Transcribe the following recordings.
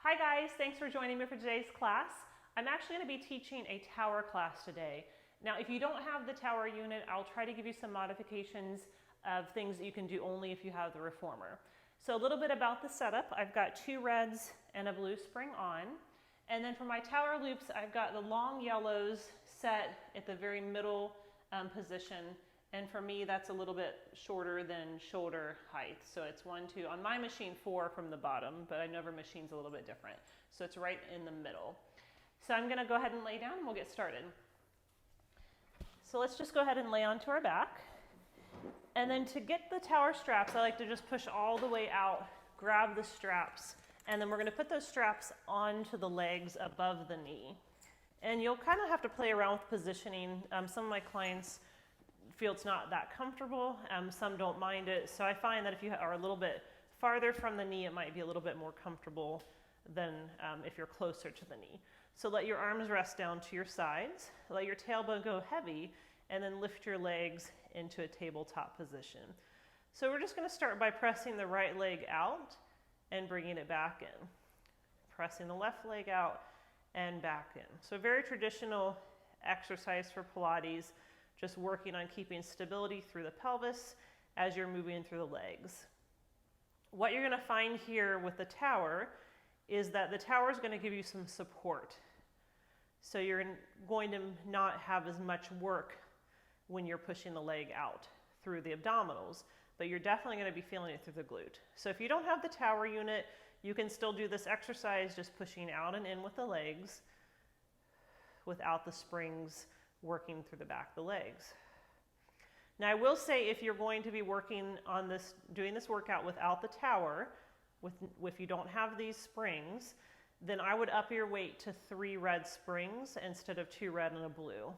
Hi guys, thanks for joining me for today's class. I'm actually going to be teaching a tower class today. Now if you don't have the tower unit, I'll try to give you some modifications of things that you can do only if you have the reformer. So a little bit about the setup. I've got 2 reds and a blue spring on. And then for my tower loops, I've got the long yellows set at the very middle position. And for me, that's a little bit shorter than shoulder height. So it's 1, 2, on my machine 4 from the bottom, but I know every machine's a little bit different. So it's right in the middle. So I'm gonna go ahead and lay down and we'll get started. So let's just go ahead and lay onto our back. And then to get the tower straps, I like to just push all the way out, grab the straps, and then we're gonna put those straps onto the legs above the knee. And you'll kind of have to play around with positioning. Some of my clients feel it's not that comfortable. Some don't mind it. So I find that if you are a little bit farther from the knee, it might be a little bit more comfortable than if you're closer to the knee. So let your arms rest down to your sides. Let your tailbone go heavy, and then lift your legs into a tabletop position. So we're just going to start by pressing the right leg out and bringing it back in. Pressing the left leg out and back in. So very traditional exercise for Pilates. Just working on keeping stability through the pelvis as you're moving through the legs. What you're going to find here with the tower is that the tower is going to give you some support. So you're going to not have as much work when you're pushing the leg out through the abdominals, but you're definitely going to be feeling it through the glute. So if you don't have the tower unit, you can still do this exercise just pushing out and in with the legs without the springs working through the back of the legs. Now I will say, if you're going to be working on this, doing this workout without the tower, if you don't have these springs, then I would up your weight to 3 red springs instead of 2 red and a blue.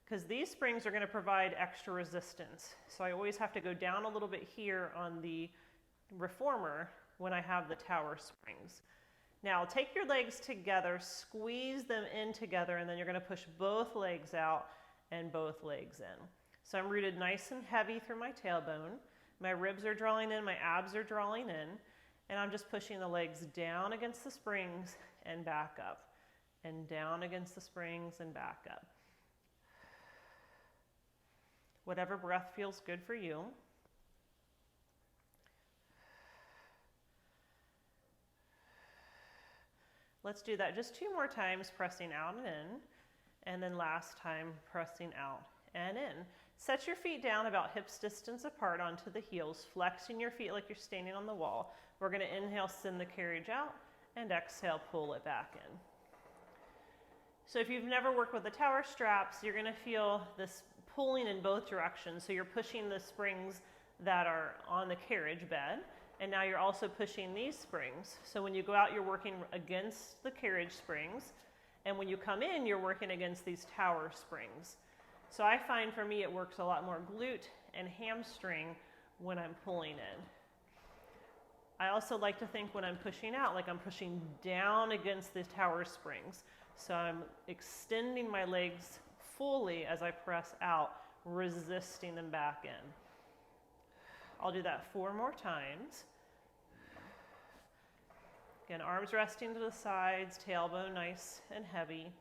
Because these springs are going to provide extra resistance. So I always have to go down a little bit here on the reformer when I have the tower springs. Now take your legs together, squeeze them in together, and then you're going to push both legs out and both legs in. So I'm rooted nice and heavy through my tailbone. My ribs are drawing in, my abs are drawing in, and I'm just pushing the legs down against the springs and back up, and down against the springs and back up. Whatever breath feels good for you. Let's do that just 2 more times, pressing out and in, and then last time pressing out and in. Set your feet down about hips distance apart onto the heels, flexing your feet like you're standing on the wall. We're going to inhale, send the carriage out, and exhale, pull it back in. So if you've never worked with the tower straps, you're going to feel this pulling in both directions. So you're pushing the springs that are on the carriage bed, and now you're also pushing these springs. So when you go out, you're working against the carriage springs, and when you come in, you're working against these tower springs. So I find for me it works a lot more glute and hamstring when I'm pulling in. I also like to think when I'm pushing out, like I'm pushing down against the tower springs. So I'm extending my legs fully as I press out, resisting them back in. I'll do that 4 more times. Again, arms resting to the sides, tailbone nice and heavy.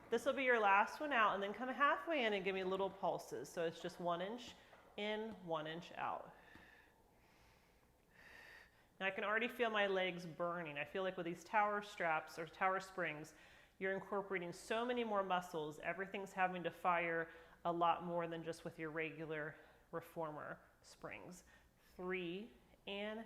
This will be your last one out, and then come halfway in and give me little pulses. So it's just 1 inch in, 1 inch out. Now I can already feel my legs burning. I feel like with these tower straps or tower springs, you're incorporating so many more muscles. Everything's having to fire a lot more than just with your regular reformer springs. 3 and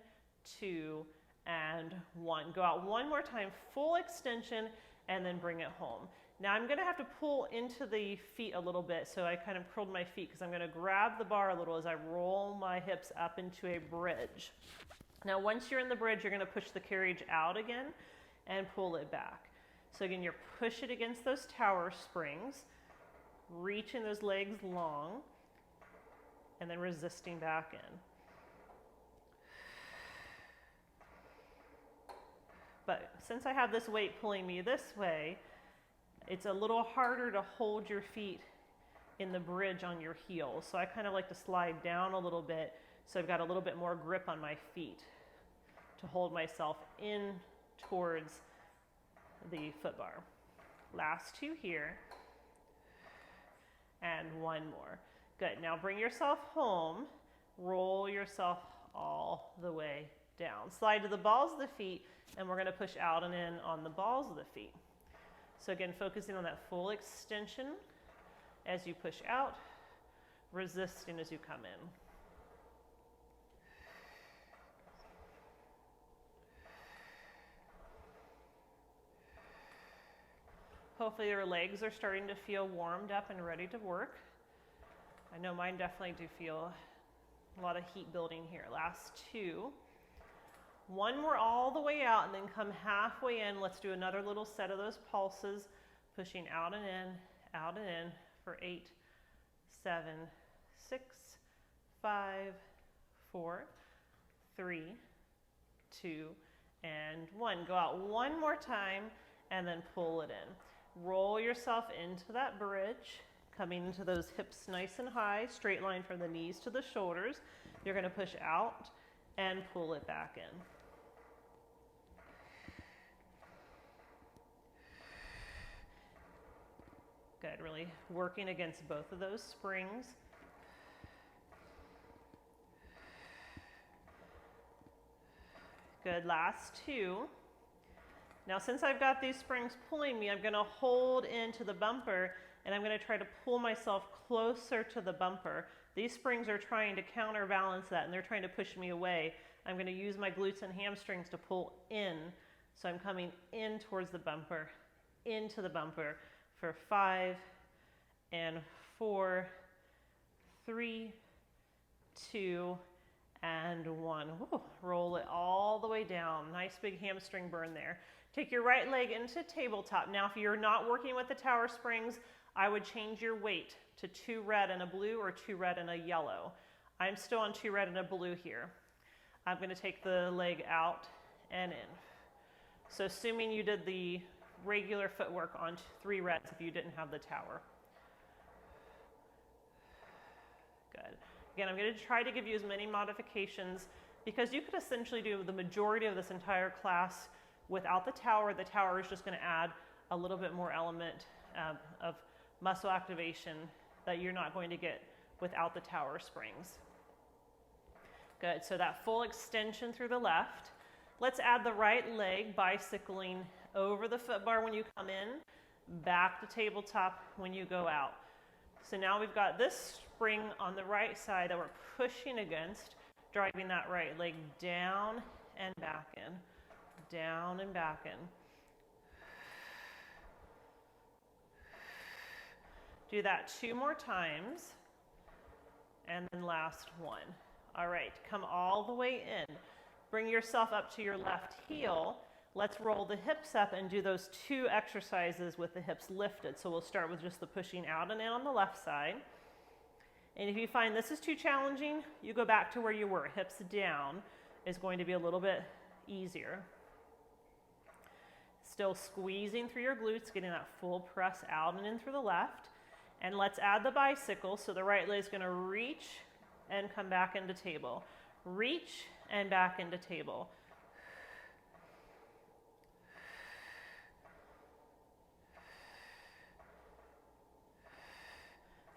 2 and 1. Go out 1 more time, full extension, and then bring it home. Now I'm going to have to pull into the feet a little bit, so I kind of curled my feet because I'm going to grab the bar a little as I roll my hips up into a bridge. Now once you're in the bridge, you're going to push the carriage out again and pull it back. So again, you're pushing against those tower springs, reaching those legs long, and then resisting back in. But since I have this weight pulling me this way, it's a little harder to hold your feet in the bridge on your heels. So I kind of like to slide down a little bit so I've got a little bit more grip on my feet to hold myself in towards the foot bar. Last two here. And one more. Good. Now bring yourself home. Roll yourself all the way down. Slide to the balls of the feet, and we're going to push out and in on the balls of the feet. So again, focusing on that full extension as you push out, resisting as you come in. Hopefully your legs are starting to feel warmed up and ready to work. I know mine definitely do feel a lot of heat building here. Last two. One more all the way out and then come halfway in. Let's do another little set of those pulses, pushing out and in for 8, 7, 6, 5, 4, 3, 2, and 1. Go out one more time and then pull it in. Roll yourself into that bridge, coming into those hips nice and high, straight line from the knees to the shoulders. You're going to push out and pull it back in. Good, really working against both of those springs. Good, last two. Now since I've got these springs pulling me, I'm going to hold into the bumper and I'm going to try to pull myself closer to the bumper. These springs are trying to counterbalance that and they're trying to push me away. I'm going to use my glutes and hamstrings to pull in. So I'm coming in towards the bumper, into the bumper for 5 and 4, 3, 2, and 1. Woo. Roll it all the way down. Nice big hamstring burn there. Take your right leg into tabletop. Now, if you're not working with the tower springs, I would change your weight to 2 red and a blue or 2 red and a yellow. I'm still on 2 red and a blue here. I'm going to take the leg out and in. So assuming you did the regular footwork on 3 reds if you didn't have the tower. Good. Again, I'm going to try to give you as many modifications because you could essentially do the majority of this entire class without the tower. The tower is just going to add a little bit more element of muscle activation that you're not going to get without the tower springs. Good, so that full extension through the left. Let's add the right leg, bicycling over the foot bar when you come in, back to tabletop when you go out. So now we've got this spring on the right side that we're pushing against, driving that right leg down and back in, down and back in. Do that 2 more times, and then last one. All right, come all the way in. Bring yourself up to your left heel. Let's roll the hips up and do those 2 exercises with the hips lifted. So we'll start with just the pushing out and in on the left side. And if you find this is too challenging, you go back to where you were. Hips down is going to be a little bit easier. Still squeezing through your glutes, getting that full press out and in through the left. And let's add the bicycle. So the right leg is going to reach and come back into table. Reach and back into table.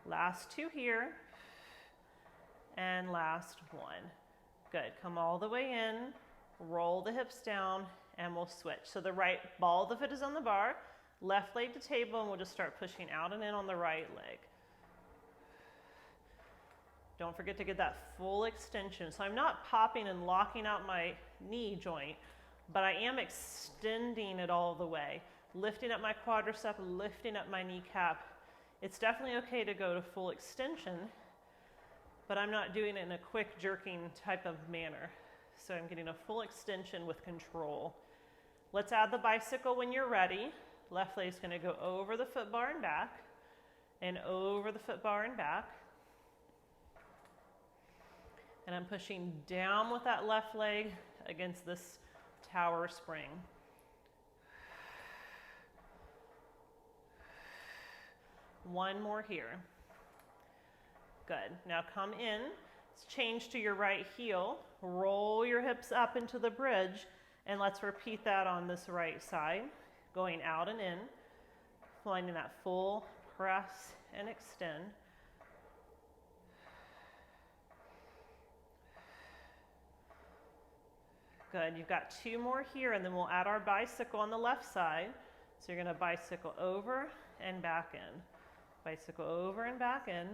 Last 2 here. And last 1. Good. Come all the way in. Roll the hips down and we'll switch. So the right ball of the foot is on the bar. Left leg to table, and we'll just start pushing out and in on the right leg. Don't forget to get that full extension. So I'm not popping and locking out my knee joint, but I am extending it all the way. Lifting up my quadricep, lifting up my kneecap. It's definitely okay to go to full extension, but I'm not doing it in a quick jerking type of manner. So I'm getting a full extension with control. Let's add the bicycle when you're ready. Left leg's going to go over the foot bar and back, and over the foot bar and back. And I'm pushing down with that left leg against this tower spring. One more here. Good. Now come in. Let's change to your right heel. roll your hips up into the bridge, and let's repeat that on this right side, going out and in, finding that full press and extend. Good, you've got 2 more here, and then we'll add our bicycle on the left side. So you're gonna bicycle over and back in. Bicycle over and back in.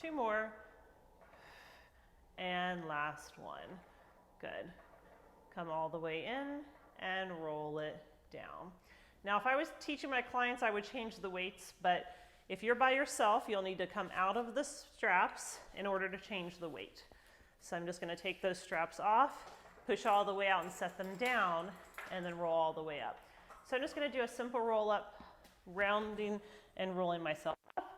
Two more. And last one. Good. Come all the way in and roll it down. Now, if I was teaching my clients, I would change the weights, but if you're by yourself, you'll need to come out of the straps in order to change the weight. So I'm just going to take those straps off, push all the way out and set them down, and then roll all the way up. So I'm just going to do a simple roll up, rounding and rolling myself up.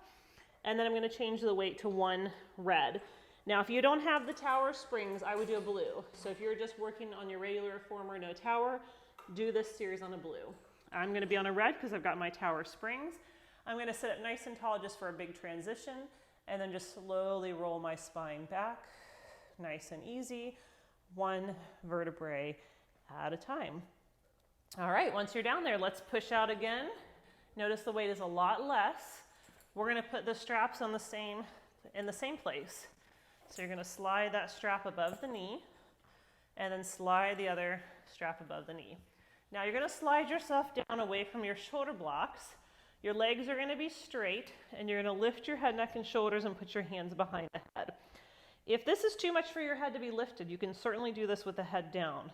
And then I'm going to change the weight to 1 red. Now, if you don't have the tower springs, I would do a blue. So if you're just working on your regular reformer, no tower, do this series on a blue. I'm going to be on a red because I've got my tower springs. I'm going to sit up nice and tall just for a big transition, and then just slowly roll my spine back, nice and easy, 1 vertebrae at a time. All right, once you're down there, let's push out again. Notice the weight is a lot less. We're going to put the straps on in the same place. So you're going to slide that strap above the knee, and then slide the other strap above the knee. Now you're going to slide yourself down away from your shoulder blocks. Your legs are going to be straight, and you're going to lift your head, neck, and shoulders and put your hands behind the head. If this is too much for your head to be lifted, you can certainly do this with the head down.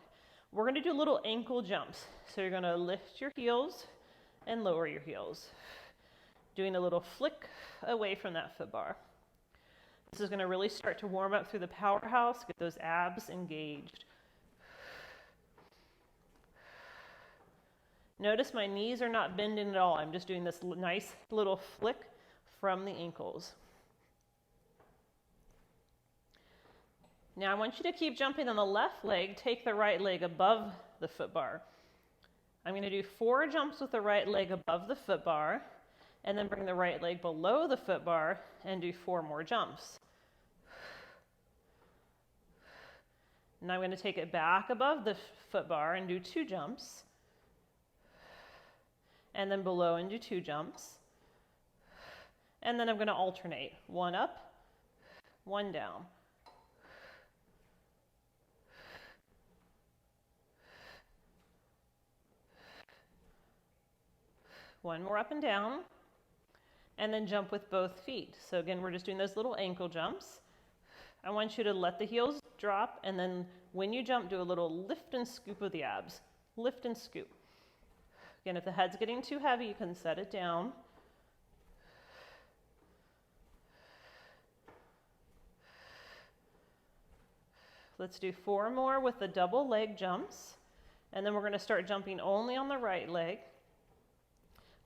We're going to do little ankle jumps. So you're going to lift your heels and lower your heels, doing a little flick away from that foot bar. This is going to really start to warm up through the powerhouse, get those abs engaged. Notice my knees are not bending at all. I'm just doing this nice little flick from the ankles. Now I want you to keep jumping on the left leg. Take the right leg above the foot bar. I'm going to do 4 jumps with the right leg above the foot bar, and then bring the right leg below the foot bar and do 4 more jumps. Now I'm going to take it back above the foot bar and do 2 jumps. And then below and do 2 jumps. And then I'm going to alternate. 1 up, 1 down. One more up and down. And then jump with both feet. So again, we're just doing those little ankle jumps. I want you to let the heels drop, and then when you jump, do a little lift and scoop of the abs. Lift and scoop. Again, if the head's getting too heavy, you can set it down. Let's do 4 more with the double leg jumps. And then we're going to start jumping only on the right leg.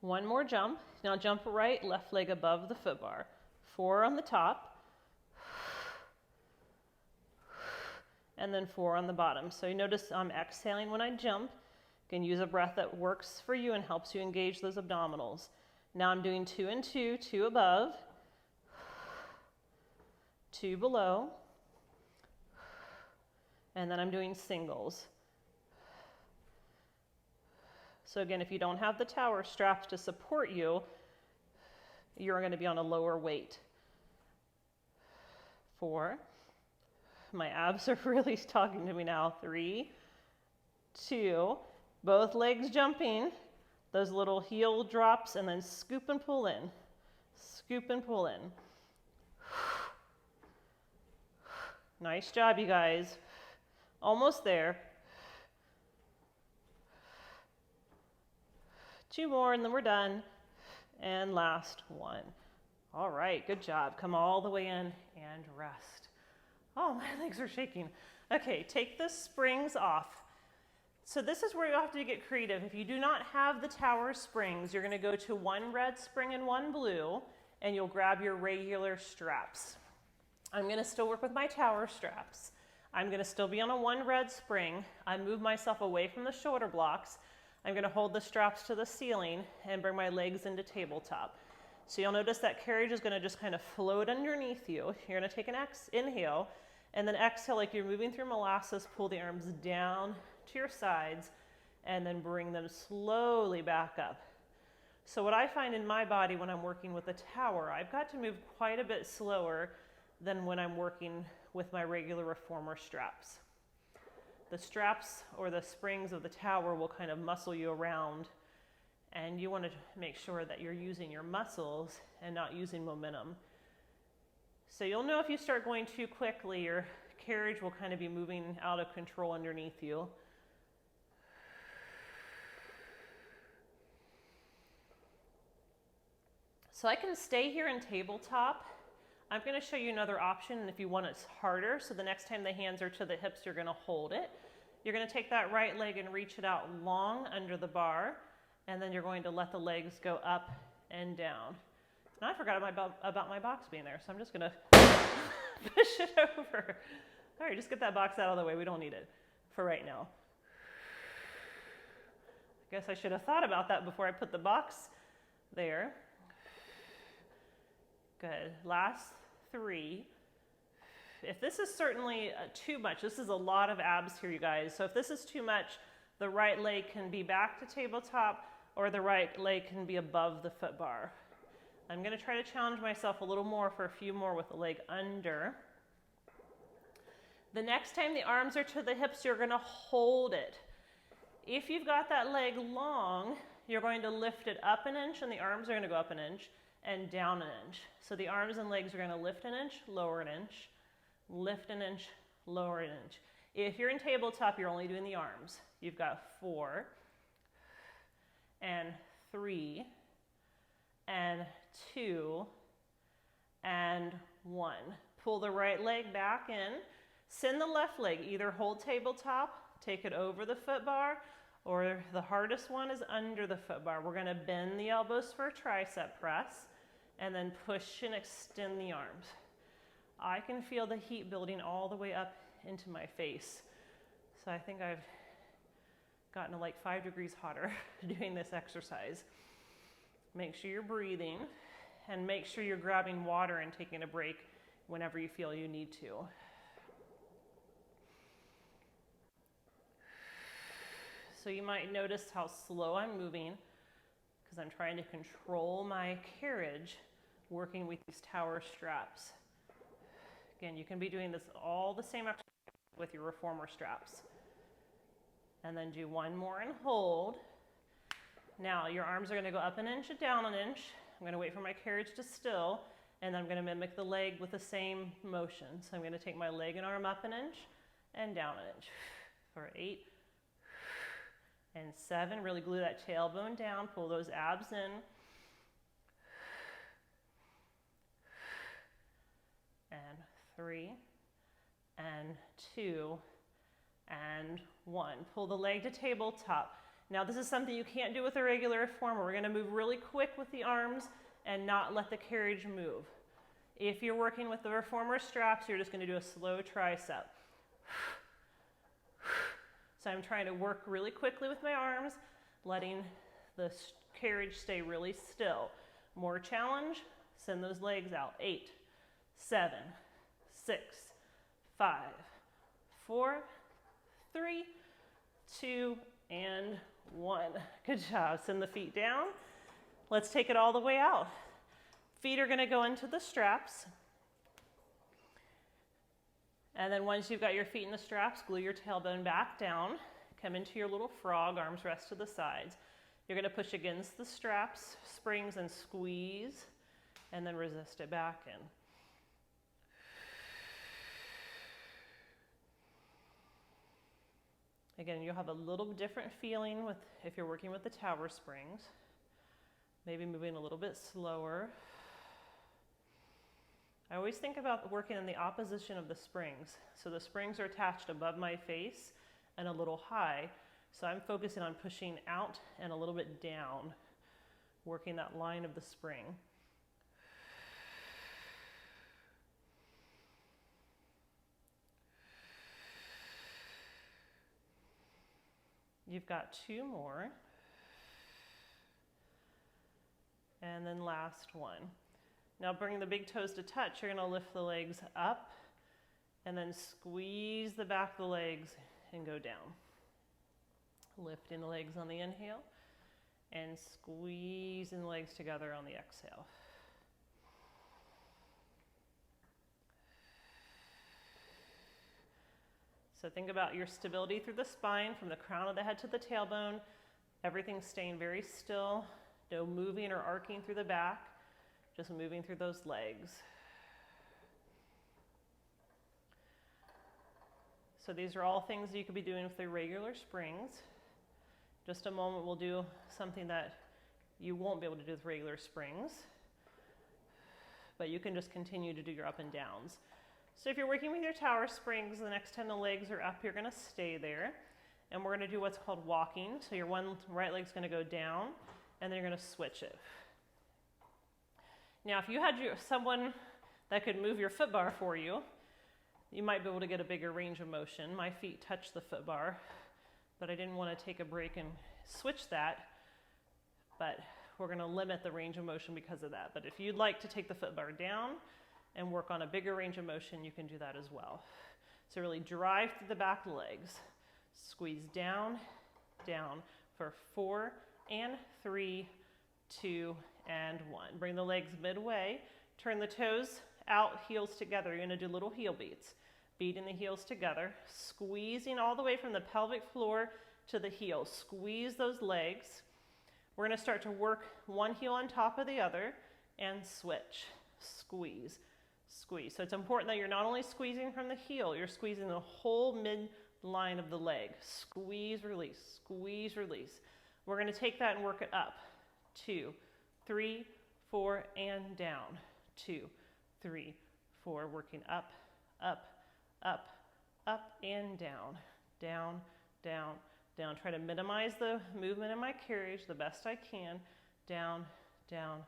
1 more jump. Now jump right, left leg above the foot bar. 4 on the top. And then 4 on the bottom. So you notice I'm exhaling when I jump. You can use a breath that works for you and helps you engage those abdominals. Now I'm doing 2 and 2, 2 above, 2 below, and then I'm doing singles. So again, if you don't have the tower straps to support you, you're going to be on a lower weight. 4. My abs are really talking to me now. 3, 2. Both legs jumping, those little heel drops, and then scoop and pull in. Scoop and pull in. Nice job, you guys. Almost there. 2 more, and then we're done. And last 1. All right, good job. Come all the way in and rest. Oh, my legs are shaking. Okay, take the springs off. So this is where you have to get creative. If you do not have the tower springs, you're going to go to 1 red spring and 1 blue, and you'll grab your regular straps. I'm going to still work with my tower straps. I'm going to still be on a 1 red spring. I move myself away from the shoulder blocks. I'm going to hold the straps to the ceiling and bring my legs into tabletop. So you'll notice that carriage is going to just kind of float underneath you. You're going to take an inhale, and then exhale like you're moving through molasses. Pull the arms down to your sides, and then bring them slowly back up. So what I find in my body when I'm working with a tower, I've got to move quite a bit slower than when I'm working with my regular reformer straps. The straps or the springs of the tower will kind of muscle you around, and you want to make sure that you're using your muscles and not using momentum. So you'll know if you start going too quickly, your carriage will kind of be moving out of control underneath you. So I can stay here in tabletop. I'm going to show you another option, and if you want it harder, so the next time the hands are to the hips, you're going to hold it. You're going to take that right leg and reach it out long under the bar, and then you're going to let the legs go up and down. And I forgot about my box being there, so I'm just going to push it over. All right, just get that box out of the way. We don't need it for right now. I guess I should have thought about that before I put the box there. Good. Last 3. If this is certainly too much, this is a lot of abs here, you guys. So if this is too much, the right leg can be back to tabletop, or the right leg can be above the foot bar. I'm going to try to challenge myself a little more for a few more with the leg under. The next time the arms are to the hips, you're going to hold it. If you've got that leg long, you're going to lift it up an inch, and the arms are going to go up an inch and down an inch. So the arms and legs are going to lift an inch, lower an inch, lift an inch, lower an inch. If you're in tabletop, you're only doing the arms. You've got 4 and 3 and 2 and 1. Pull the right leg back in. Send the left leg. Either hold tabletop, take it over the foot bar, or the hardest one is under the foot bar. We're going to bend the elbows for a tricep press, and then push and extend the arms. I can feel the heat building all the way up into my face. So I think I've gotten to like 5 degrees hotter doing this exercise. Make sure you're breathing, and make sure you're grabbing water and taking a break whenever you feel you need to. So you might notice how slow I'm moving, because I'm trying to control my carriage working with these tower straps. Again, you can be doing this all the same exercise with your reformer straps. And then do 1 more and hold. Now your arms are going to go up an inch and down an inch. I'm going to wait for my carriage to still, and I'm going to mimic the leg with the same motion. So I'm going to take my leg and arm up an inch and down an inch. For 8 and 7, really glue that tailbone down, pull those abs in. And 3 and 2 and 1. Pull the leg to tabletop. Now this is something you can't do with a regular reformer. We're going to move really quick with the arms and not let the carriage move. If you're working with the reformer straps, you're just going to do a slow tricep. So I'm trying to work really quickly with my arms, letting the carriage stay really still. More challenge, send those legs out. 8, 7, 6, 5, 4, 3, 2, and 1. Good job. Send the feet down. Let's take it all the way out. Feet are going to go into the straps. And then once you've got your feet in the straps, glue your tailbone back down. Come into your little frog, arms rest to the sides. You're going to push against the straps, springs, and squeeze, and then resist it back in. Again, you'll have a little different feeling if you're working with the tower springs. Maybe moving a little bit slower. I always think about working in the opposition of the springs. So the springs are attached above my face and a little high. So I'm focusing on pushing out and a little bit down, working that line of the spring. You've got 2 more. and then last one. Now bring the big toes to touch. You're going to lift the legs up and then squeeze the back of the legs and go down. Lifting the legs on the inhale and squeezing the legs together on the exhale. So think about your stability through the spine, from the crown of the head to the tailbone. Everything staying very still. No moving or arcing through the back. Just moving through those legs. So these are all things that you could be doing with the regular springs. Just a moment, we'll do something that you won't be able to do with regular springs. But you can just continue to do your up and downs. So if you're working with your tower springs, the next time the legs are up, you're going to stay there. And we're going to do what's called walking. So your one right leg's going to go down, and then you're going to switch it. Now, if you had someone that could move your foot bar for you, you might be able to get a bigger range of motion. My feet touch the foot bar, but I didn't want to take a break and switch that. But we're going to limit the range of motion because of that. But if you'd like to take the foot bar down and work on a bigger range of motion, you can do that as well. So really drive through the back legs. Squeeze down, down for 4 and 3, 2, and 1. Bring the legs midway. Turn the toes out, heels together. You're going to do little heel beats. Beating the heels together. Squeezing all the way from the pelvic floor to the heels. Squeeze those legs. We're going to start to work one heel on top of the other and switch. Squeeze. Squeeze. So it's important that you're not only squeezing from the heel, you're squeezing the whole midline of the leg. Squeeze, release, squeeze, release. We're going to take that and work it up. 2, 3, 4, and down. 2, 3, 4. Working up, up, up, up, and down. Down, down, down. Try to minimize the movement in my carriage the best I can. Down, down,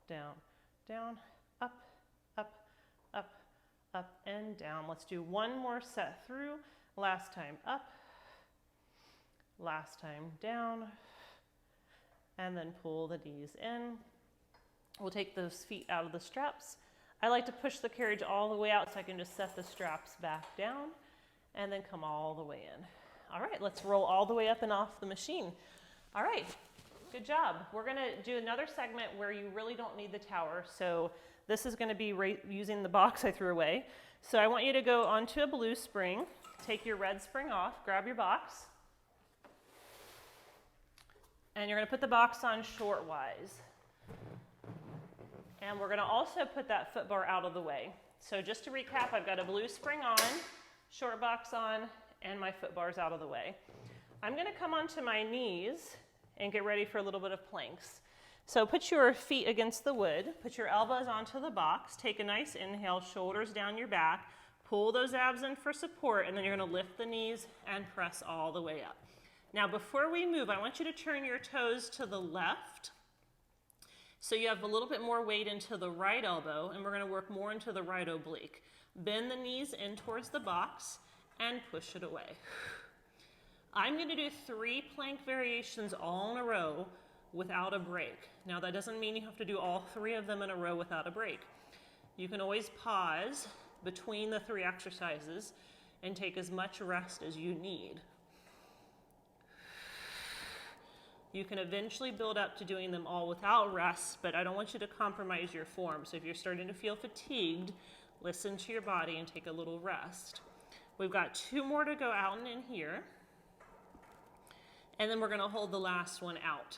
down, down, up, up, up, up, and down. Let's do one more set through. Last time up, last time down, and then pull the knees in. We'll take those feet out of the straps. I like to push the carriage all the way out so I can just set the straps back down and then come all the way in. All right, let's roll all the way up and off the machine. All right, good job. We're gonna do another segment where you really don't need the tower. So this is gonna be using the box I threw away. So I want you to go onto a blue spring, take your red spring off, grab your box, and you're gonna put the box on short-wise. And we're gonna also put that foot bar out of the way. So just to recap, I've got a blue spring on, short box on, and my foot bar's out of the way. I'm gonna come onto my knees and get ready for a little bit of planks. So put your feet against the wood, put your elbows onto the box, take a nice inhale, shoulders down your back, pull those abs in for support, and then you're gonna lift the knees and press all the way up. Now before we move, I want you to turn your toes to the left, so you have a little bit more weight into the right elbow, and we're gonna work more into the right oblique. Bend the knees in towards the box and push it away. I'm gonna do 3 plank variations all in a row without a break. Now that doesn't mean you have to do all 3 of them in a row without a break. You can always pause between the 3 exercises and take as much rest as you need. You can eventually build up to doing them all without rest, but I don't want you to compromise your form. So if you're starting to feel fatigued, listen to your body and take a little rest. We've got 2 more to go out and in here. And then we're gonna hold the last one out.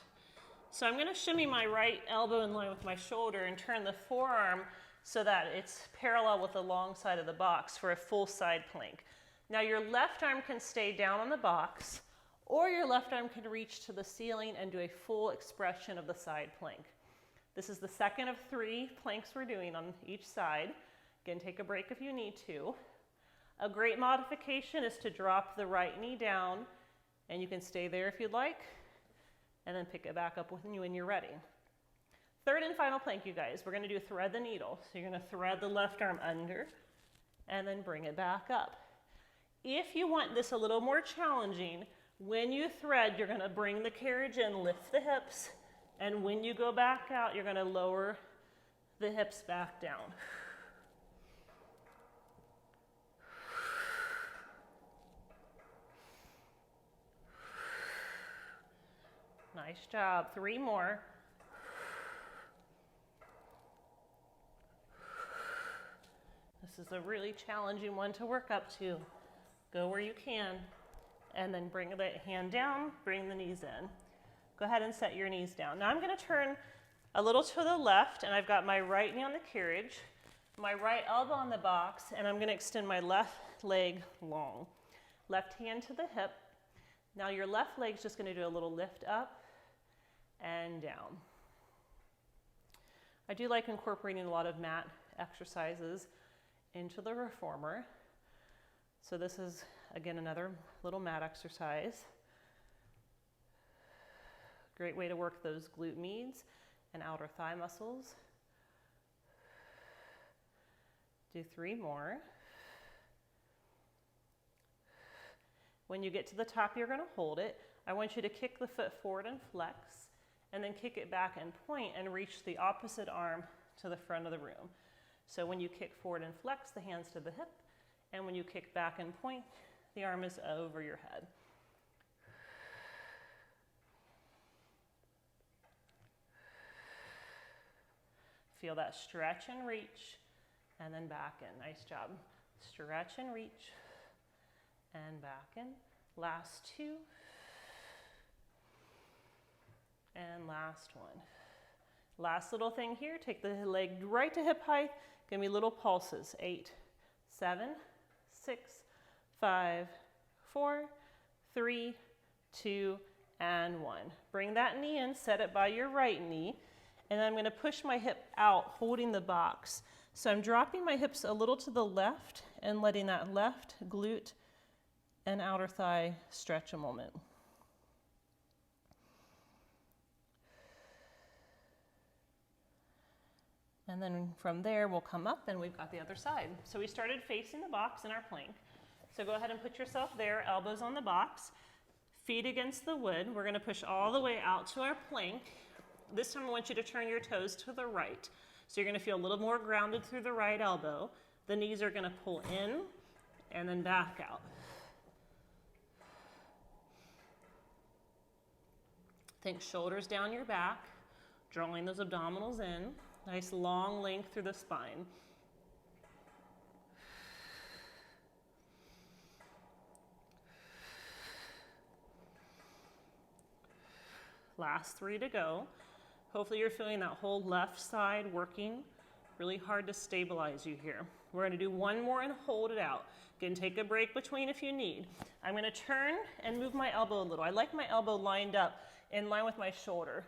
So I'm gonna shimmy my right elbow in line with my shoulder and turn the forearm so that it's parallel with the long side of the box for a full side plank. Now your left arm can stay down on the box, or your left arm can reach to the ceiling and do a full expression of the side plank. This is the second of 3 planks we're doing on each side. Again, take a break if you need to. A great modification is to drop the right knee down, and you can stay there if you'd like, and then pick it back up when you're ready. Third and final plank, you guys. We're gonna do thread the needle. So you're gonna thread the left arm under, and then bring it back up. If you want this a little more challenging, when you thread, you're gonna bring the carriage in, lift the hips, And when you go back out, you're going to lower the hips back down. Nice job. 3 more. This is a really challenging one to work up to. Go where you can, and then bring the hand down, bring the knees in. Go ahead and set your knees down. Now I'm going to turn a little to the left, and I've got my right knee on the carriage, my right elbow on the box, and I'm going to extend my left leg long. Left hand to the hip. Now your left leg's just going to do a little lift up and down. I do like incorporating a lot of mat exercises into the reformer. So this is, again, another little mat exercise. Great way to work those glute medius and outer thigh muscles. Do 3 more. When you get to the top, you're going to hold it. I want you to kick the foot forward and flex, and then kick it back and point and reach the opposite arm to the front of the room. So when you kick forward and flex, the hands to the hip, and when you kick back and point, the arm is over your head. Feel that stretch and reach, and then back in. Nice job. Stretch and reach, and back in. Last 2. And last one. Last little thing here, take the leg right to hip height. Give me little pulses. 8, 7, 6, 5, 4, 3, 2, and 1. Bring that knee in, set it by your right knee, and I'm going to push my hip out, holding the box. So I'm dropping my hips a little to the left and letting that left glute and outer thigh stretch a moment. And then from there, we'll come up and we've got the other side. So we started facing the box in our plank. So go ahead and put yourself there, elbows on the box, feet against the wood. We're going to push all the way out to our plank. This time I want you to turn your toes to the right. So you're going to feel a little more grounded through the right elbow. The knees are going to pull in and then back out. Think shoulders down your back, drawing those abdominals in. Nice long length through the spine. Last 3 to go. Hopefully you're feeling that whole left side working. Really hard to stabilize you here. We're going to do 1 more and hold it out. Again, take a break between if you need. I'm going to turn and move my elbow a little. I like my elbow lined up in line with my shoulder.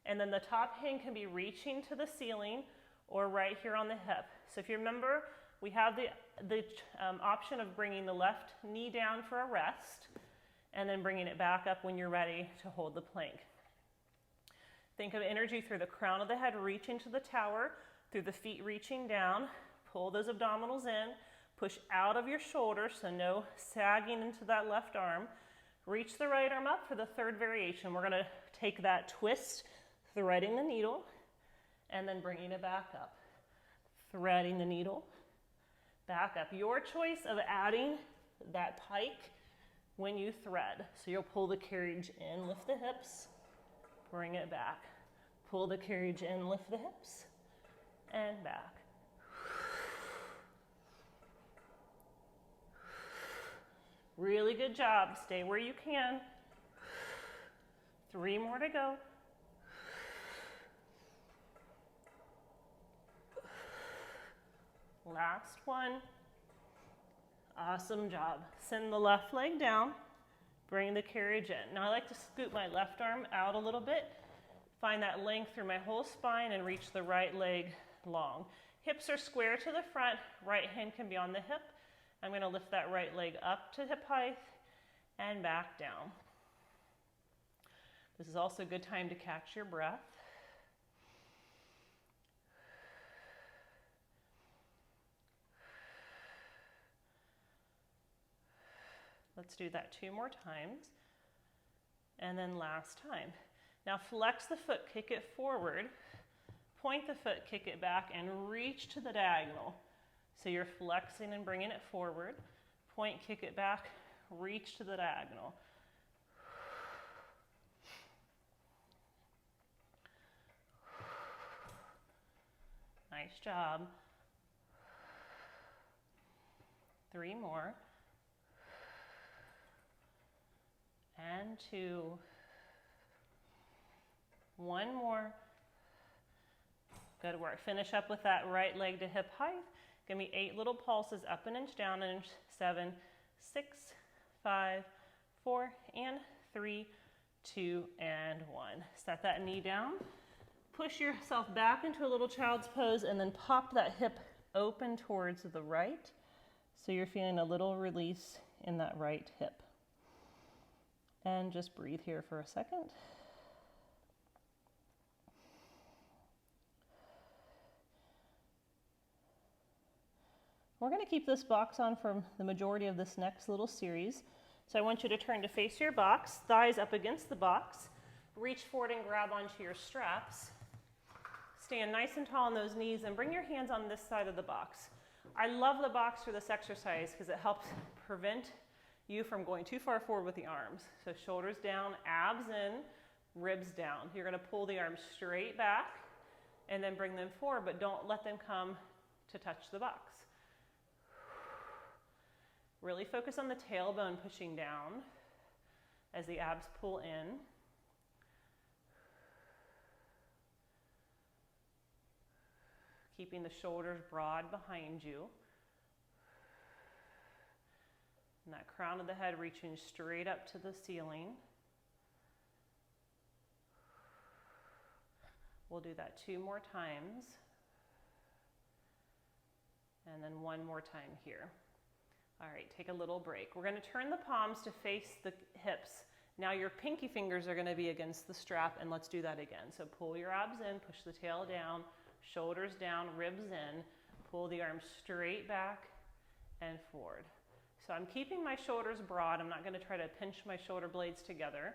And then the top hand can be reaching to the ceiling or right here on the hip. So if you remember, we have the option of bringing the left knee down for a rest and then bringing it back up when you're ready to hold the plank. Think of energy through the crown of the head reaching to the tower, through the feet reaching down. Pull those abdominals in, push out of your shoulder, so no sagging into that left arm. Reach the right arm up for the 3rd variation. We're going to take that twist, threading the needle, and then bringing it back up. Threading the needle, back up. Your choice of adding that pike when you thread. So you'll pull the carriage in, lift the hips, bring it back. Pull the carriage in, lift the hips, and back. Really good job. Stay where you can. 3 more to go. Last one. Awesome job. Send the left leg down. Bring the carriage in. Now I like to scoot my left arm out a little bit. Find that length through my whole spine and reach the right leg long. Hips are square to the front. Right hand can be on the hip. I'm going to lift that right leg up to hip height and back down. This is also a good time to catch your breath. Let's do that 2 more times. And then last time. Now flex the foot, kick it forward, point the foot, kick it back, and reach to the diagonal. So you're flexing and bringing it forward, point, kick it back, reach to the diagonal. Nice job. 3 more. And 2. 1 more. Good work. Finish up with that right leg to hip height. Give me 8 little pulses, up an inch, down an inch. 7, 6, 5, 4, and 3, 2, and 1. Set that knee down. Push yourself back into a little child's pose and then pop that hip open towards the right. So you're feeling a little release in that right hip. And just breathe here for a second. We're going to keep this box on for the majority of this next little series. So I want you to turn to face your box, thighs up against the box. Reach forward and grab onto your straps. Stand nice and tall on those knees and bring your hands on this side of the box. I love the box for this exercise because it helps prevent you from going too far forward with the arms. So shoulders down, abs in, ribs down. You're going to pull the arms straight back and then bring them forward, but don't let them come to touch the box. Really focus on the tailbone pushing down as the abs pull in. Keeping the shoulders broad behind you. And that crown of the head reaching straight up to the ceiling. We'll do that 2 more times. And then 1 more time here. All right, take a little break. We're going to turn the palms to face the hips. Now your pinky fingers are going to be against the strap, and let's do that again. So pull your abs in, push the tail down, shoulders down, ribs in, pull the arms straight back and forward. So I'm keeping my shoulders broad. I'm not going to try to pinch my shoulder blades together.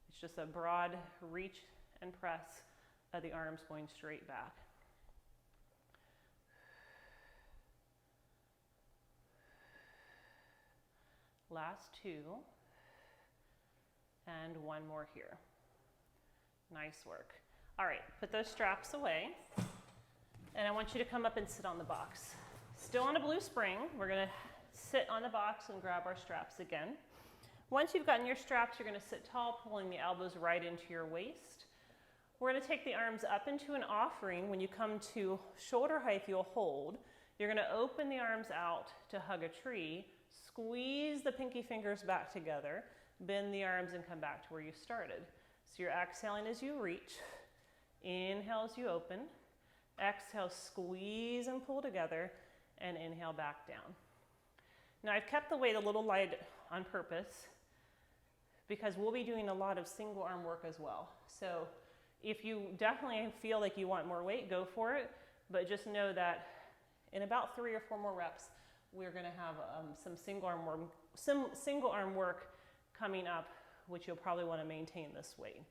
It's just a broad reach and press of the arms going straight back. Last 2, and 1 more here. Nice work. All right, put those straps away, and I want you to come up and sit on the box. Still on a blue spring, we're gonna sit on the box and grab our straps again. Once you've gotten your straps, you're gonna sit tall, pulling the elbows right into your waist. We're gonna take the arms up into an offering. When you come to shoulder height, you'll hold. You're gonna open the arms out to hug a tree. Squeeze the pinky fingers back together, bend the arms and come back to where you started. So you're exhaling as you reach, inhale as you open, exhale, squeeze and pull together, and inhale back down. Now I've kept the weight a little light on purpose because we'll be doing a lot of single arm work as well. So if you definitely feel like you want more weight, go for it, but just know that in about 3 or 4 more reps, we're going to have some single arm work coming up, which you'll probably want to maintain this weight.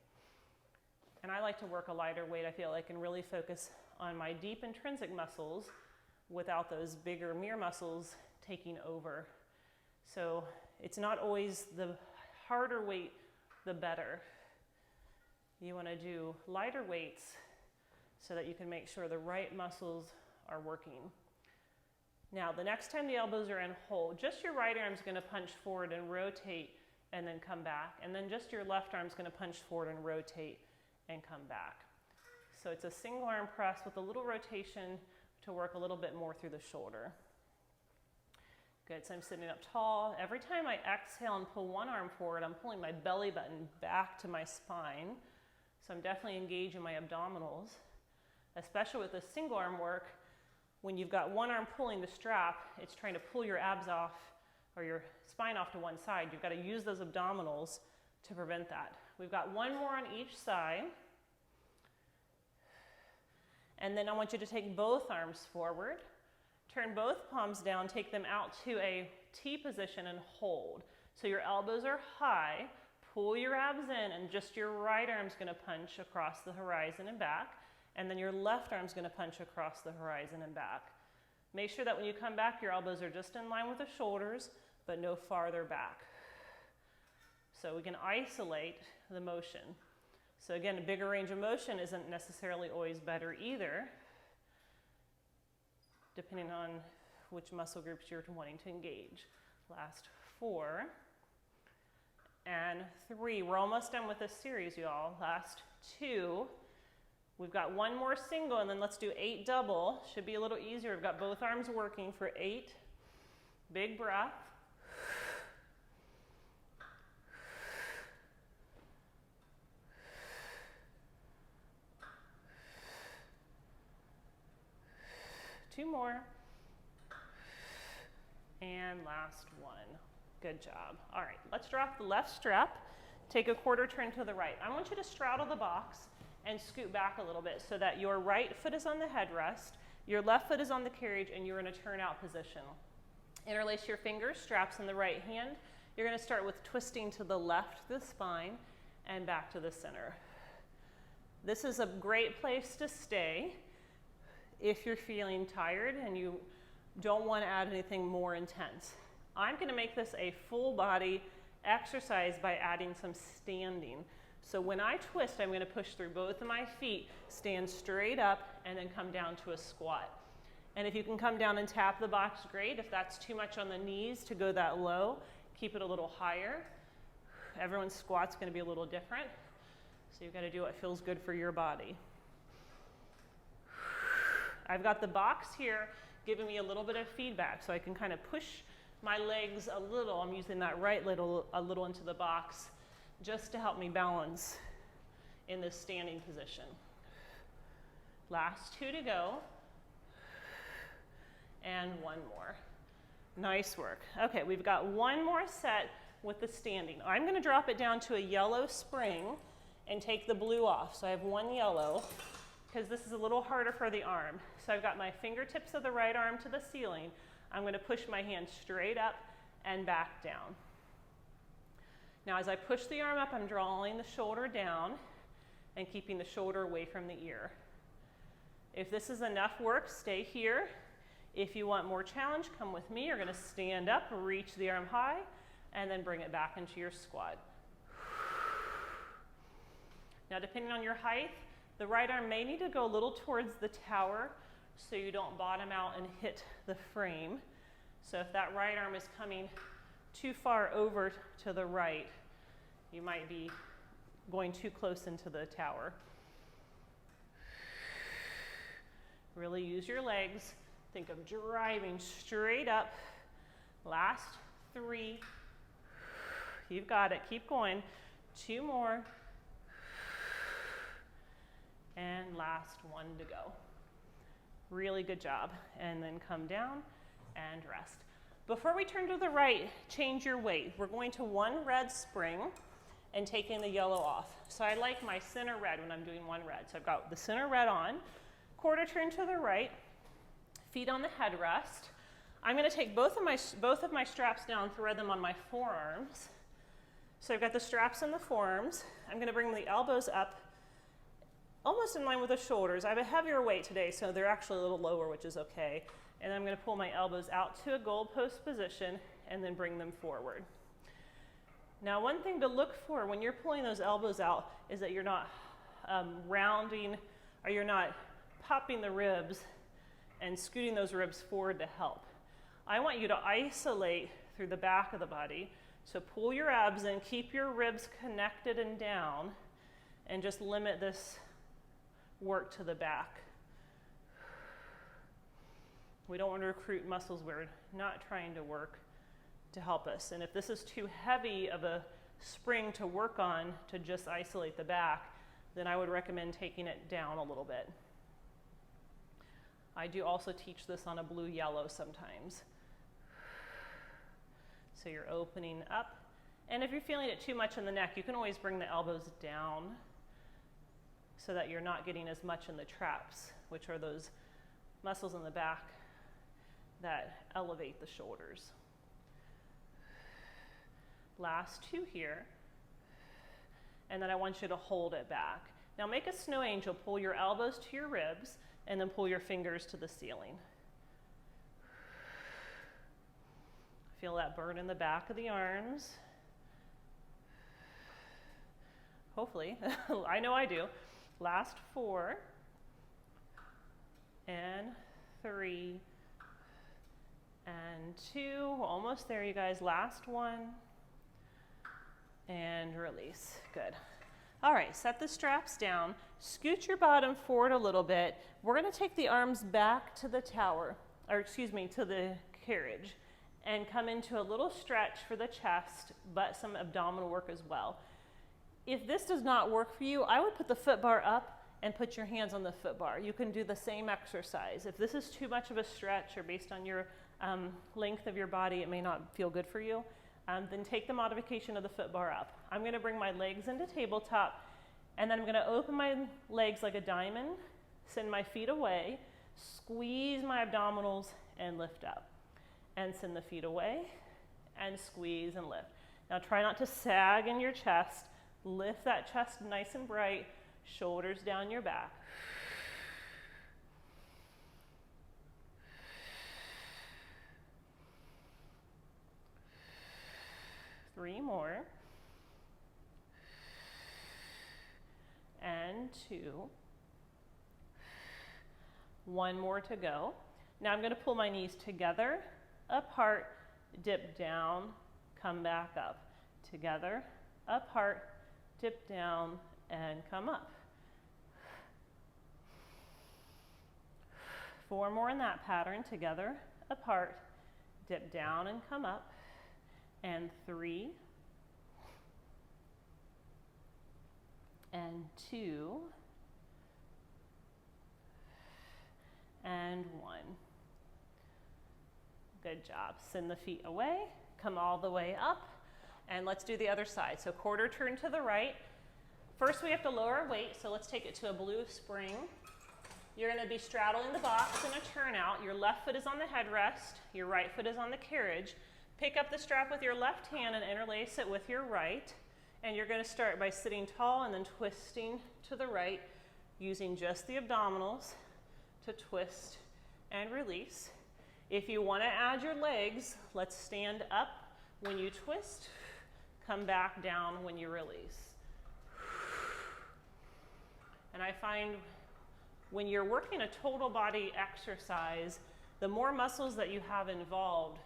And I like to work a lighter weight, I feel like, and really focus on my deep intrinsic muscles without those bigger mirror muscles taking over. So it's not always the harder weight, the better. You want to do lighter weights so that you can make sure the right muscles are working. Now, the next time the elbows are in, hold. Just your right arm's going to punch forward and rotate and then come back. And then just your left arm's going to punch forward and rotate and come back. So it's a single arm press with a little rotation to work a little bit more through the shoulder. Good, so I'm sitting up tall. Every time I exhale and pull one arm forward, I'm pulling my belly button back to my spine. So I'm definitely engaging my abdominals, especially with the single arm work. When you've got one arm pulling the strap, it's trying to pull your abs off or your spine off to one side. You've got to use those abdominals to prevent that. We've got 1 more on each side. And then I want you to take both arms forward, turn both palms down, take them out to a T position and hold. So your elbows are high, Pull your abs in, and just your right arm's gonna punch across the horizon and back, and then your left arm's gonna punch across the horizon and back. Make sure that when you come back, your elbows are just in line with the shoulders, but no farther back. So we can isolate the motion. So again, a bigger range of motion isn't necessarily always better either, depending on which muscle groups you're wanting to engage. Last 4 and 3. We're almost done with this series, y'all. Last 2. We've got 1 more single, and then let's do 8 double. Should be a little easier. We've got both arms working for 8. Big breath. Two more. And last 1. Good job. All right, let's drop the left strap. Take a quarter turn to the right. I want you to straddle the box and scoot back a little bit so that your right foot is on the headrest, your left foot is on the carriage, and you're in a turnout position. Interlace your fingers, straps in the right hand. You're going to start with twisting to the left, the spine, and back to the center. This is a great place to stay if you're feeling tired and you don't want to add anything more intense. I'm going to make this a full body exercise by adding some standing. So when I twist, I'm going to push through both of my feet, stand straight up, and then come down to a squat. And if you can come down and tap the box, great. If that's too much on the knees to go that low, keep it a little higher. Everyone's squat's going to be a little different. So you've got to do what feels good for your body. I've got the box here giving me a little bit of feedback, so I can kind of push my legs a little. I'm using that right leg a little into the box just to help me balance in this standing position. Last 2 to go. And 1 more. Nice work. Okay, we've got 1 more set with the standing. I'm going to drop it down to a yellow spring and take the blue off. So I have 1 yellow because this is a little harder for the arm. So I've got my fingertips of the right arm to the ceiling. I'm going to push my hand straight up and back down. Now as I push the arm up, I'm drawing the shoulder down and keeping the shoulder away from the ear. If this is enough work, stay here. If you want more challenge, come with me. You're going to stand up, reach the arm high, and then bring it back into your squat. Now depending on your height, the right arm may need to go a little towards the tower so you don't bottom out and hit the frame. So if that right arm is coming too far over to the right, you might be going too close into the tower. Really use your legs. Think of driving straight up. Last 3. You've got it. Keep going. 2 more. And last 1 to go. Really good job. And then come down and rest. Before we turn to the right, change your weight. We're going to 1 red spring and taking the yellow off. So I like my center red when I'm doing 1 red. So I've got the center red on, quarter turn to the right, feet on the headrest. I'm going to take both of my straps down, thread them on my forearms. So I've got the straps in the forearms. I'm going to bring the elbows up almost in line with the shoulders. I have a heavier weight today, so they're actually a little lower, which is okay. And I'm going to pull my elbows out to a goalpost position and then bring them forward. Now, one thing to look for when you're pulling those elbows out is that you're not rounding, or you're not popping the ribs and scooting those ribs forward to help. I want you to isolate through the back of the body. So pull your abs in, keep your ribs connected and down, and just limit this work to the back. We don't want to recruit muscles we're not trying to work to help us. And if this is too heavy of a spring to work on to just isolate the back, then I would recommend taking it down a little bit. I do also teach this on a blue-yellow sometimes. So you're opening up. And if you're feeling it too much in the neck, you can always bring the elbows down so that you're not getting as much in the traps, which are those muscles in the back that elevate the shoulders. Last 2 here. and then I want you to hold it back. Now make a snow angel. Pull your elbows to your ribs, and then pull your fingers to the ceiling. Feel that burn in the back of the arms. Hopefully. I know I do. Last 4 and 3 and 2. Almost there, you guys. Last 1 and release. Good. All right, set the straps down. Scoot your bottom forward a little bit. We're going to take the arms back to the tower, or excuse me, to the carriage, and come into a little stretch for the chest, but some abdominal work as well. If this does not work for you, I would put the foot bar up and put your hands on the foot bar. You can do the same exercise. If this is too much of a stretch, or based on your length of your body, it may not feel good for you, then take the modification of the foot bar up. I'm going to bring my legs into tabletop, and then I'm going to open my legs like a diamond, send my feet away, squeeze my abdominals, and lift up. And send the feet away, and squeeze and lift. Now try not to sag in your chest. Lift that chest nice and bright, shoulders down your back. 3 more. And 2. 1 more to go. Now I'm going to pull my knees together, apart, dip down, come back up. Together, apart, dip down, and come up. 4 more in that pattern. Together, apart, dip down and come up. And 3. And 2. And 1. Good job. Send the feet away, come all the way up, and let's do the other side. So quarter turn to the right. First we have to lower our weight, so let's take it to a blue spring. You're going to be straddling the box in a turnout. Your left foot is on the headrest, your right foot is on the carriage. Pick up the strap with your left hand and interlace it with your right. And you're going to start by sitting tall and then twisting to the right, using just the abdominals to twist and release. If you want to add your legs, let's stand up when you twist, come back down when you release. And I find when you're working a total body exercise, the more muscles that you have involved,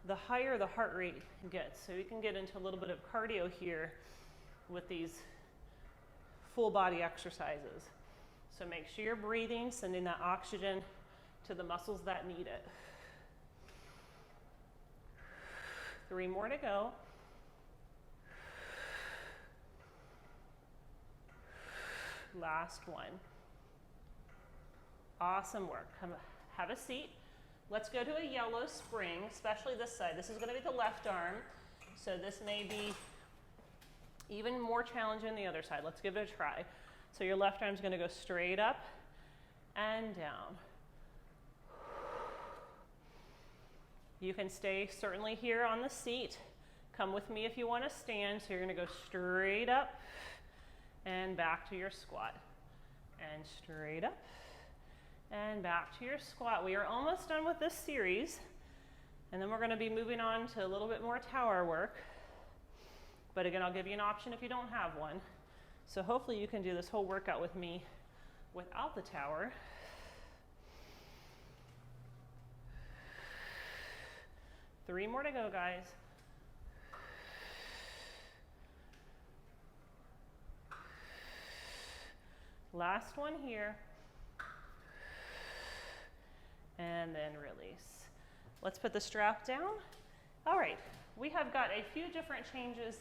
the higher the heart rate gets. So you can get into a little bit of cardio here with these full body exercises. So make sure you're breathing, sending that oxygen to the muscles that need it. 3 more to go. Last 1. Awesome work. Come, have a seat. Let's go to a yellow spring, especially this side. This is going to be the left arm, so this may be even more challenging than the other side. Let's give it a try. So your left arm is going to go straight up and down. You can stay certainly here on the seat. Come with me if you want to stand. So you're going to go straight up and back to your squat. And straight up and back to your squat. We are almost done with this series. And then we're going to be moving on to a little bit more tower work. But again, I'll give you an option if you don't have one. So hopefully you can do this whole workout with me without the tower. Three more to go, guys. Last one here. And then release. Let's put the strap down. All right, we have got a few different changes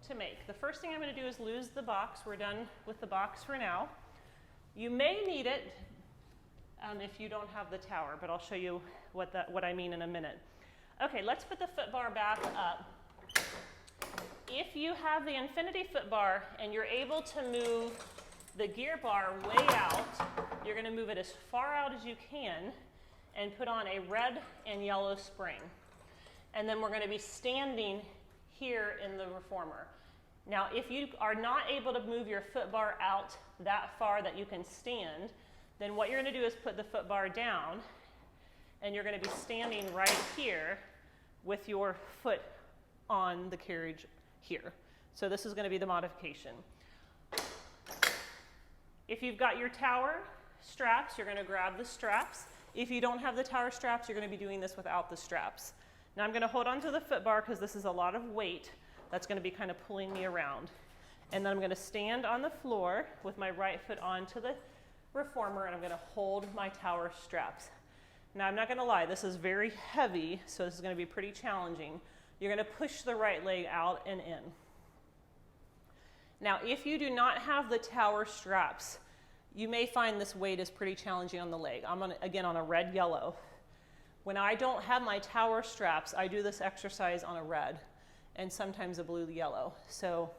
to make. The first thing I'm going to do is lose the box. We're done with the box for now. You may need it if you don't have the tower, but I'll show you what I mean in a minute. Okay, let's put the foot bar back up. If you have the infinity foot bar and you're able to move the gear bar way out, you're going to move it as far out as you can and put on a red and yellow spring. And then we're going to be standing here in the reformer. Now, if you are not able to move your foot bar out that far that you can stand, then what you're going to do is put the foot bar down, and you're going to be standing right here with your foot on the carriage here. So this is going to be the modification. If you've got your tower straps, you're going to grab the straps. If you don't have the tower straps, you're going to be doing this without the straps. Now I'm going to hold on to the foot bar because this is a lot of weight that's going to be kind of pulling me around. And then I'm going to stand on the floor with my right foot onto the reformer, and I'm going to hold my tower straps. Now I'm not going to lie, this is very heavy, so this is going to be pretty challenging. You're going to push the right leg out and in. Now if you do not have the tower straps, you may find this weight is pretty challenging on the leg. I'm again on a red yellow. When I don't have my tower straps, I do this exercise on a red and sometimes a blue yellow. So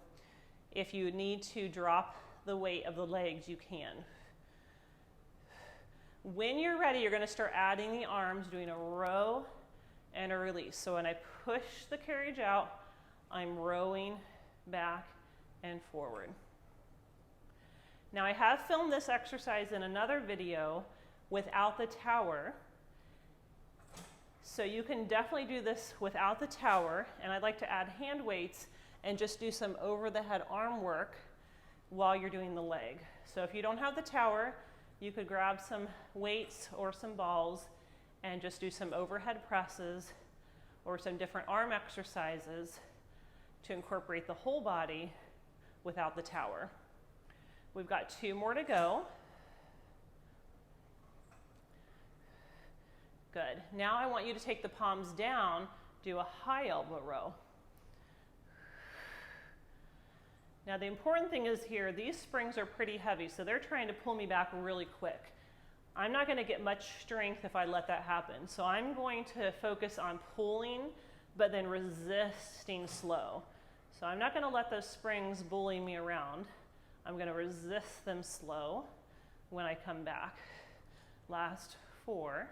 if you need to drop the weight of the legs, you can. When you're ready, you're going to start adding the arms, doing a row and a release. So when I push the carriage out, I'm rowing back and forward. Now I have filmed this exercise in another video without the tower. So you can definitely do this without the tower, and I'd like to add hand weights and just do some over the head arm work while you're doing the leg. So if you don't have the tower, you could grab some weights or some balls and just do some overhead presses or some different arm exercises to incorporate the whole body without the tower. We've got 2 more to go. Good. Now I want you to take the palms down, do a high elbow row. Now the important thing is here, these springs are pretty heavy, so they're trying to pull me back really quick. I'm not going to get much strength if I let that happen. So I'm going to focus on pulling, but then resisting slow. So I'm not going to let those springs bully me around. I'm going to resist them slow when I come back. Last 4,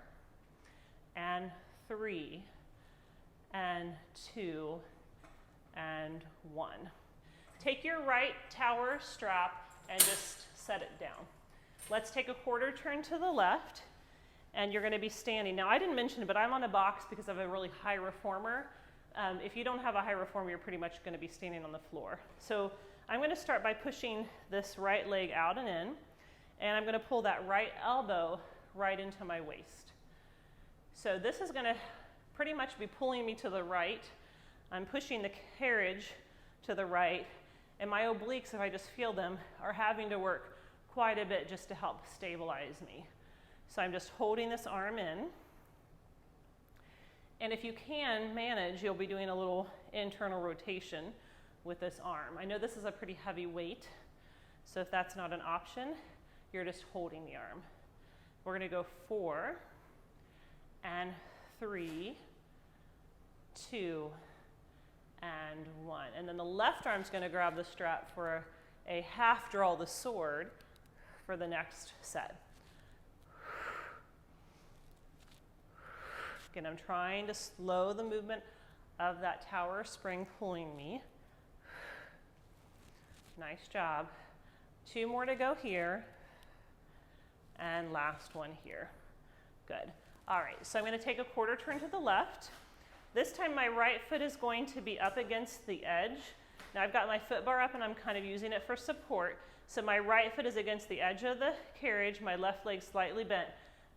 and 3, and 2, and 1. Take your right tower strap and just set it down. Let's take a quarter turn to the left, and you're going to be standing. Now I didn't mention it, but I'm on a box because I have a really high reformer. If you don't have a high reformer, you're pretty much going to be standing on the floor. So I'm going to start by pushing this right leg out and in, and I'm going to pull that right elbow right into my waist. So this is going to pretty much be pulling me to the right. I'm pushing the carriage to the right, and my obliques, if I just feel them, are having to work quite a bit just to help stabilize me. So I'm just holding this arm in. And if you can manage, you'll be doing a little internal rotation with this arm. I know this is a pretty heavy weight, so if that's not an option, you're just holding the arm. We're going to go 4, and 3, 2, and 1. And then the left arm's going to grab the strap for a half draw the sword for the next set. Again, I'm trying to slow the movement of that tower spring pulling me. Nice job. 2 more to go here. And last one here. Good. All right, so I'm going to take a quarter turn to the left. This time my right foot is going to be up against the edge. Now I've got my foot bar up and I'm kind of using it for support. So my right foot is against the edge of the carriage, my left leg slightly bent.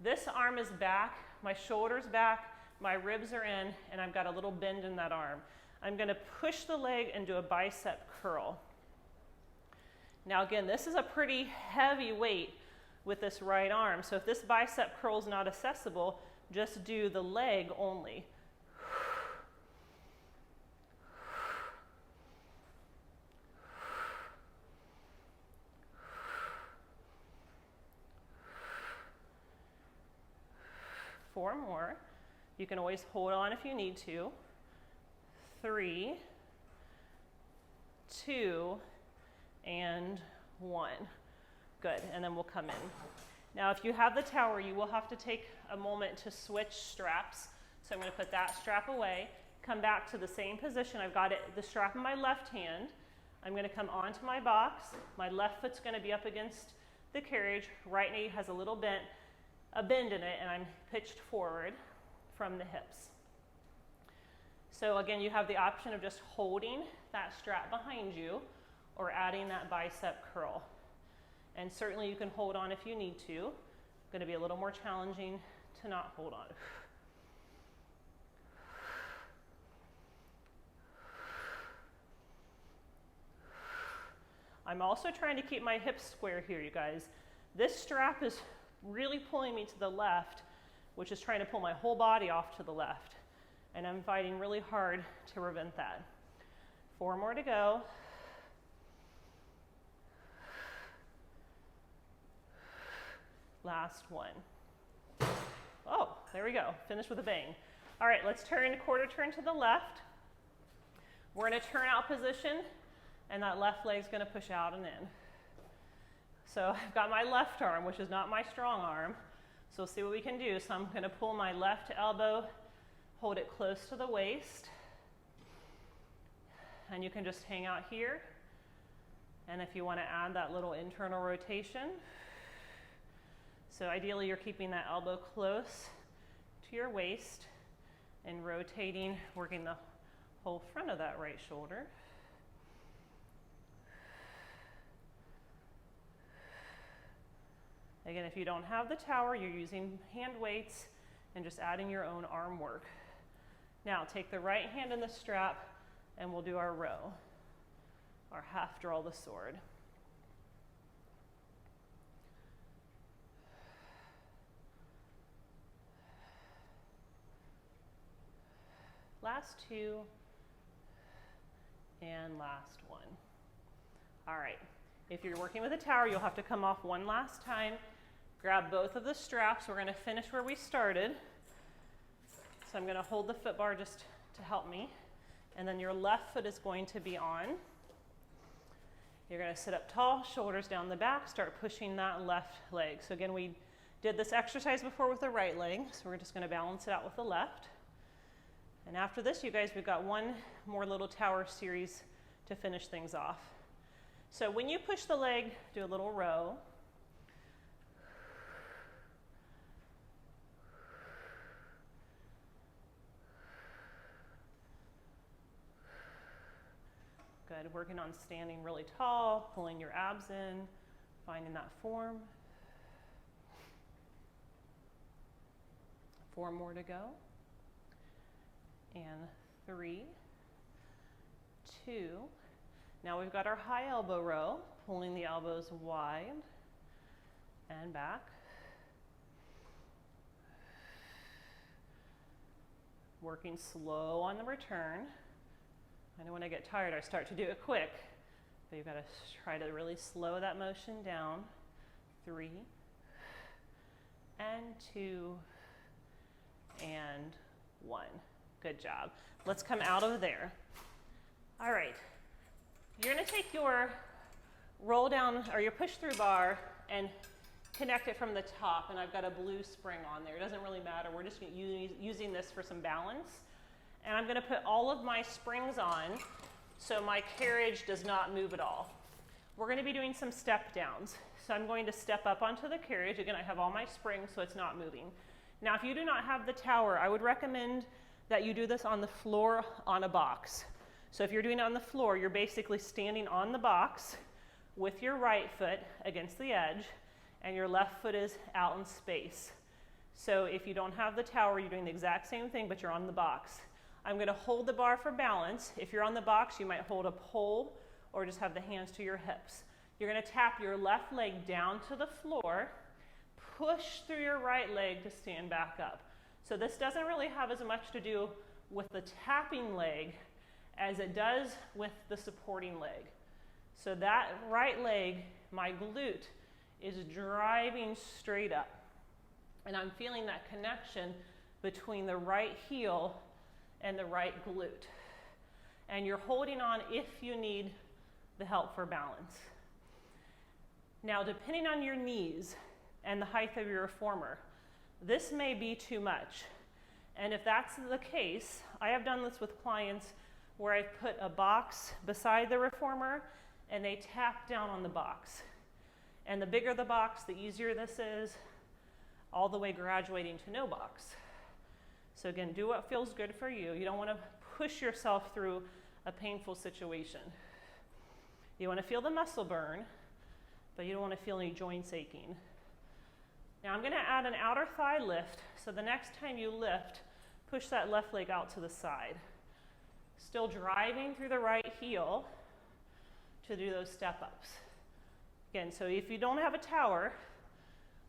This arm is back, my shoulder's back, my ribs are in, and I've got a little bend in that arm. I'm going to push the leg and do a bicep curl. Now again, this is a pretty heavy weight with this right arm. So if this bicep curl is not accessible, just do the leg only. Four more. You can always hold on if you need to. 3, 2, and 1. Good, and then we'll come in. Now if you have the tower, you will have to take a moment to switch straps. So I'm going to put that strap away, come back to the same position. I've got the strap in my left hand. I'm going to come onto my box. My left foot's going to be up against the carriage. Right knee has a little bend in it, and I'm pitched forward from the hips. So again, you have the option of just holding that strap behind you or adding that bicep curl. And certainly you can hold on if you need to. It's going to be a little more challenging to not hold on. I'm also trying to keep my hips square here, you guys. This strap is really pulling me to the left, which is trying to pull my whole body off to the left. And I'm fighting really hard to prevent that. 4 more to go. Last one. Oh, there we go. Finish with a bang. All right, let's turn quarter turn to the left. We're in a turn out position, and that left leg's going to push out and in. So I've got my left arm, which is not my strong arm. So we'll see what we can do. So I'm going to pull my left elbow, hold it close to the waist. And you can just hang out here. And if you want to add that little internal rotation. So ideally you're keeping that elbow close to your waist and rotating, working the whole front of that right shoulder. Again, if you don't have the tower, you're using hand weights and just adding your own arm work. Now take the right hand in the strap and we'll do our row, our half draw the sword. Last 2 and last 1. All right, if you're working with a tower, you'll have to come off one last time. Grab both of the straps. We're going to finish where we started. So I'm going to hold the foot bar just to help me. And then your left foot is going to be on. You're going to sit up tall, shoulders down the back, start pushing that left leg. So again, we did this exercise before with the right leg, so we're just going to balance it out with the left. And after this, you guys, we've got one more little tower series to finish things off. So when you push the leg, do a little row. Good, working on standing really tall, pulling your abs in, finding that form. 4 more to go. And 3, 2. Now we've got our high elbow row, pulling the elbows wide and back. Working slow on the return. I know when I get tired, I start to do it quick, but you've got to try to really slow that motion down. 3, and 2, and 1. Good job. Let's come out of there. All right. You're going to take your roll down or your push through bar and connect it from the top. And I've got a blue spring on there. It doesn't really matter. We're just using this for some balance. And I'm going to put all of my springs on so my carriage does not move at all. We're going to be doing some step downs. So I'm going to step up onto the carriage. Again, I have all my springs so it's not moving. Now, if you do not have the tower, I would recommend that you do this on the floor on a box. So if you're doing it on the floor, you're basically standing on the box with your right foot against the edge and your left foot is out in space. So if you don't have the tower, you're doing the exact same thing, but you're on the box. I'm going to hold the bar for balance. If you're on the box, you might hold a pole or just have the hands to your hips. You're going to tap your left leg down to the floor, push through your right leg to stand back up. So this doesn't really have as much to do with the tapping leg as it does with the supporting leg. So that right leg, my glute, is driving straight up. And I'm feeling that connection between the right heel and the right glute. And you're holding on if you need the help for balance. Now, depending on your knees and the height of your reformer, this may be too much. And if that's the case, I have done this with clients where I've put a box beside the reformer and they tap down on the box. And the bigger the box, the easier this is, all the way graduating to no box. So again, do what feels good for you. You don't want to push yourself through a painful situation. You want to feel the muscle burn, but you don't want to feel any joints aching. Now I'm going to add an outer thigh lift, so the next time you lift, push that left leg out to the side. Still driving through the right heel to do those step-ups. Again, so if you don't have a tower,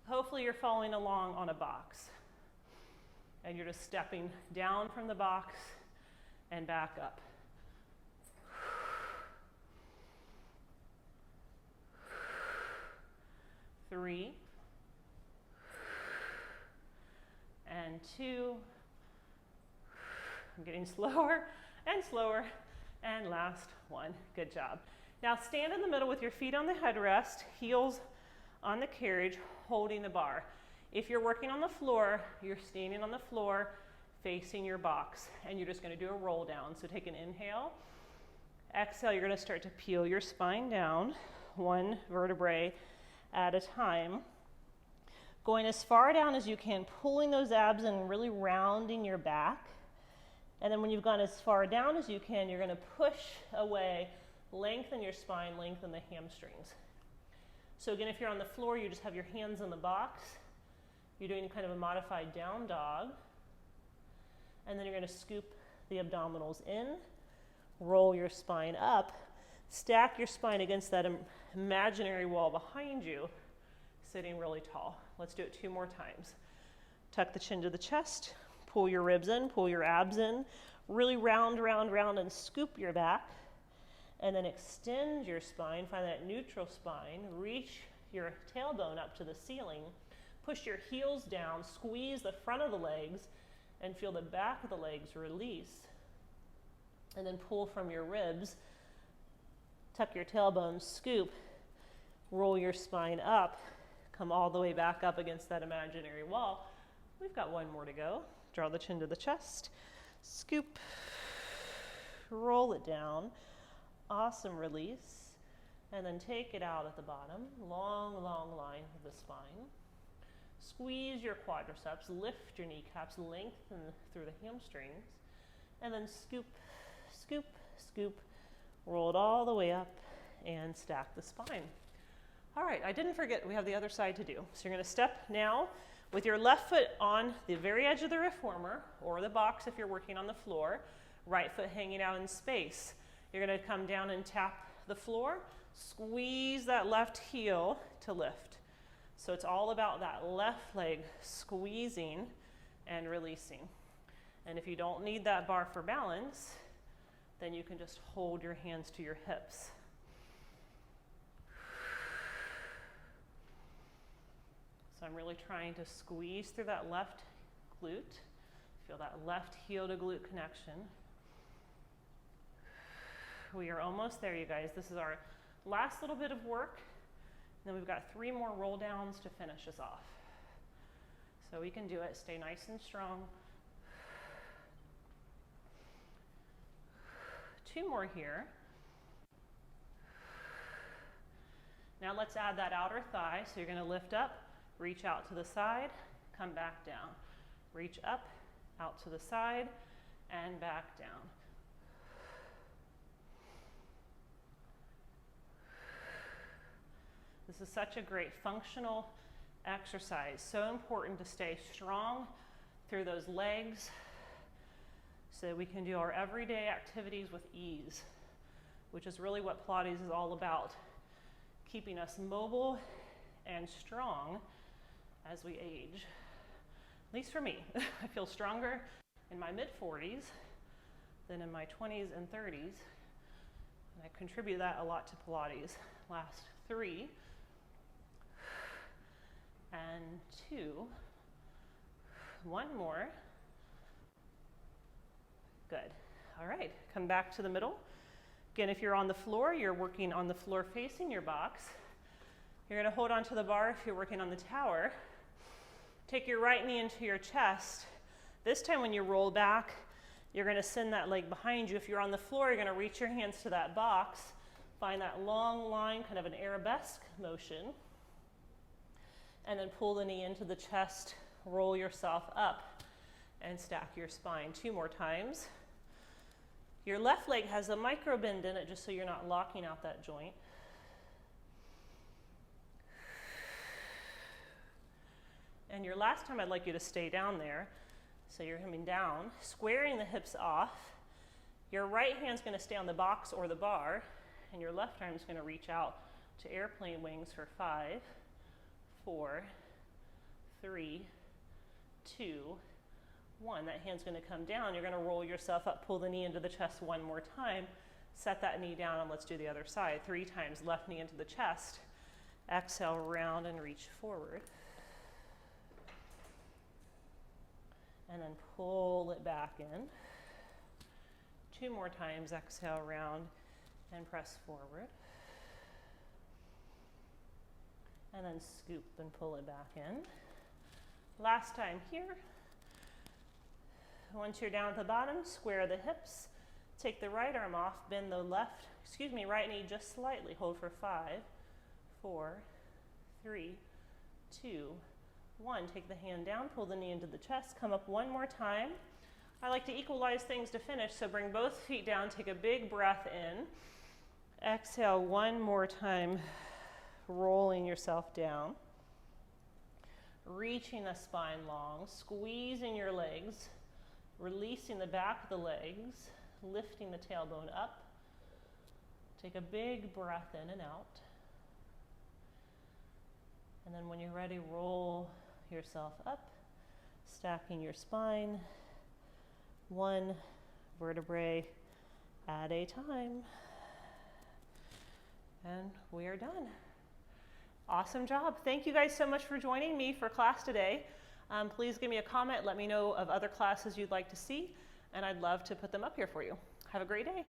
hopefully you're following along on a box. And you're just stepping down from the box and back up. Three, and two. I'm getting slower and slower, and last one. Good job. Now stand in the middle with your feet on the headrest, heels on the carriage, holding the bar. If you're working on the floor, you're standing on the floor facing your box, and you're just going to do a roll down. So take an inhale, exhale, you're going to start to peel your spine down, one vertebrae at a time. Going as far down as you can, pulling those abs and really rounding your back. And then when you've gone as far down as you can, you're going to push away, lengthen your spine, lengthen the hamstrings. So again, if you're on the floor, you just have your hands in the box. You're doing kind of a modified down dog. And then you're going to scoop the abdominals in, roll your spine up, stack your spine against that imaginary wall behind you, sitting really tall. Let's do it 2 more times. Tuck the chin to the chest, pull your ribs in, pull your abs in, really round, round, round, and scoop your back. And then extend your spine, find that neutral spine, reach your tailbone up to the ceiling, push your heels down, squeeze the front of the legs, and feel the back of the legs release. And then pull from your ribs, tuck your tailbone, scoop, roll your spine up, come all the way back up against that imaginary wall. We've got 1 more to go. Draw the chin to the chest, scoop, roll it down, awesome release, and then take it out at the bottom, long, long line of the spine. Squeeze your quadriceps, lift your kneecaps, lengthen through the hamstrings, and then scoop, scoop, scoop, roll it all the way up, and stack the spine. All right, I didn't forget, we have the other side to do. So you're going to step now with your left foot on the very edge of the reformer, or the box if you're working on the floor, right foot hanging out in space. You're going to come down and tap the floor, squeeze that left heel to lift. So it's all about that left leg squeezing and releasing. And if you don't need that bar for balance, then you can just hold your hands to your hips. So I'm really trying to squeeze through that left glute. Feel that left heel to glute connection. We are almost there, you guys. This is our last little bit of work. And then we've got 3 more roll downs to finish us off. So we can do it. Stay nice and strong. 2 more here. Now let's add that outer thigh. So you're going to lift up, reach out to the side, come back down. Reach up, out to the side, and back down. This is such a great functional exercise. So important to stay strong through those legs so that we can do our everyday activities with ease, which is really what Pilates is all about. Keeping us mobile and strong as we age. At least for me. I feel stronger in my mid-40s than in my 20s and 30s. And I contribute that a lot to Pilates. Last 3. And 2. 1 more. Good. All right, come back to the middle. Again, if you're on the floor, you're working on the floor facing your box. You're going to hold on to the bar if you're working on the tower. Take your right knee into your chest. This time when you roll back, You're going to send that leg behind you. If you're on the floor, you're going to reach your hands to that box. Find that long line, kind of an arabesque motion. And then pull the knee into the chest, roll yourself up, and stack your spine. 2 more times. Your left leg has a micro bend in it, just so you're not locking out that joint. And your last time, I'd like you to stay down there. So you're coming down, squaring the hips off. Your right hand's going to stay on the box or the bar, and your left arm's going to reach out to airplane wings for 5, 4, 3, 2, 1. That hand's going to come down. You're going to roll yourself up, pull the knee into the chest 1 more time. Set that knee down, and let's do the other side. 3 times, left knee into the chest. Exhale, round and reach forward. And then pull it back in. 2 more times, exhale, round and press forward. And then scoop and pull it back in. Last time here. Once you're down at the bottom, square the hips. Take the right arm off, bend the right knee just slightly. Hold for 5, 4, 3, 2, 1. Take the hand down, pull the knee into the chest, come up 1 more time. I like to equalize things to finish, so bring both feet down, take a big breath in. Exhale 1 more time, rolling yourself down. Reaching the spine long, squeezing your legs, releasing the back of the legs, lifting the tailbone up. Take a big breath in and out. And then when you're ready, roll yourself up, stacking your spine, 1 vertebrae at a time. And we are done. Awesome job. Thank you guys so much for joining me for class today. Please give me a comment. Let me know of other classes you'd like to see, and I'd love to put them up here for you. Have a great day.